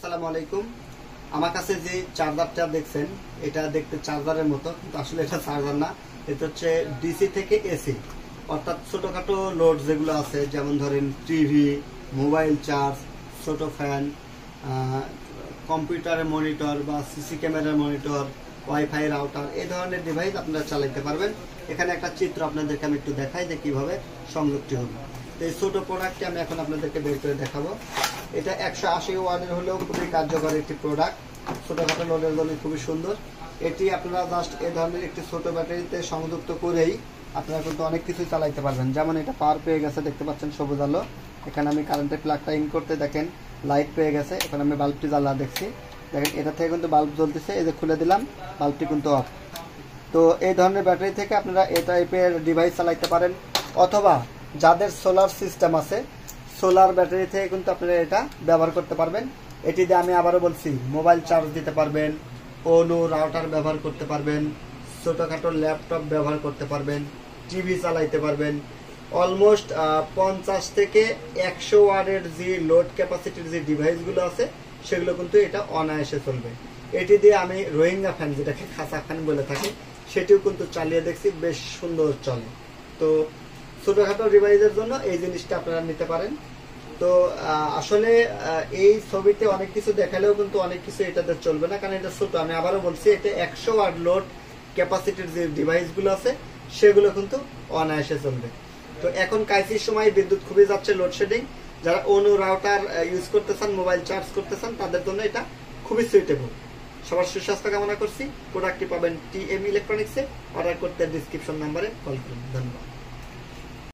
আসসালামু আলাইকুম। আমার কাছে যে চার্জারটা দেখছেন এটা দেখতে চার্জারের মতো, কিন্তু আসলে এটা চার্জার না। এটা হচ্ছে ডিসি থেকে এসি, অর্থাৎ ছোটখাটো লোড যেগুলো আছে, যেমন ধরেন টিভি, মোবাইল চার্জ, ছোট ফ্যান, কম্পিউটারের মনিটর বা সিসি ক্যামেরার মনিটর, ওয়াইফাই রাউটার, এই ধরনের ডিভাইস আপনারা চালাতে পারবেন। এখানে একটা চিত্র আপনাদেরকে আমি একটু দেখাই যে কিভাবে সংযুক্তি হবে। তো এই ছোট প্রোডাক্টটি আমি এখন আপনাদেরকে বের করে দেখাবো। এটা 180 ওয়াটের হলেও খুবই কার্যকর একটি প্রোডাক্ট, ছোটখাটো লোডের জন্য খুবই সুন্দর। এটি আপনারা জাস্ট এই ধরনের একটি ছোট ব্যাটারিতে সংযুক্ত করেই আপনারা কিন্তু অনেক কিছু চালাইতে পারবেন। যেমন এটা পাওয়ার পেয়ে গেছে, দেখতে পাচ্ছেন সবুজ আলো। এখানে আমি কারেন্টের প্লাগটা ইন করতে দেখেন লাইট পেয়ে গেছে। এখন আমি বাল্বটি জ্বালা দেখছি, দেখেন এটা থেকে কিন্তু বাল্ব জ্বলতেছে। এই যে খুলে দিলাম, বাল্বটি কিন্তু অফ। তো এই ধরনের ব্যাটারি থেকে আপনারা এই টাইপের ডিভাইস চালাইতে পারেন, অথবা যাদের সোলার সিস্টেম আছে সোলার ব্যাটারি থেকে কিন্তু আপনারা এটা ব্যবহার করতে পারবেন। এটি দিয়ে আমি আবারও বলছি, মোবাইল চার্জ দিতে পারবেন, অনু রাউটার ব্যবহার করতে পারবেন, ছোটোখাটো ল্যাপটপ ব্যবহার করতে পারবেন, টিভি চালাইতে পারবেন। অলমোস্ট 50 থেকে 100 ওয়াটের যে লোড ক্যাপাসিটির যে ডিভাইসগুলো আছে সেগুলো কিন্তু এটা অনায়াসে চলবে। এটি দিয়ে আমি রোহিঙ্গা ফ্যান, যেটাকে খাঁচা ফ্যান বলে থাকি, সেটিও কিন্তু চালিয়ে দেখছি, বেশ সুন্দর চলে। তো ছোটখাটো ডিভাইসের জন্য এই জিনিসটা আপনারা নিতে পারেন। তো আসলে এই ছবিতে অনেক কিছু দেখালেও কিন্তু অনেক কিছু এটাতে চলবে না, কারণ এটা ছোট। আমি আবারও বলছি, এটা 100 ওয়াট লোড ক্যাপাসিটির যে ডিভাইসগুলো আছে সেগুলো কিন্তু অনায়াসে চলবে। তো এখন ক্রাইসিস সময় বিদ্যুৎ খুবই যাচ্ছে, লোডশেডিং, যারা অনু রাউটার ইউজ করতে চান, মোবাইল চার্জ করতে চান, তাদের জন্য এটা খুবই সুইটেবল। সবার সুস্বাস্থ্য কামনা করছি। প্রোডাক্টটি পাবেন টিএম ইলেকট্রনিক্সে। অর্ডার করতে ডিসক্রিপশন নাম্বারে কল করুন। ধন্যবাদ।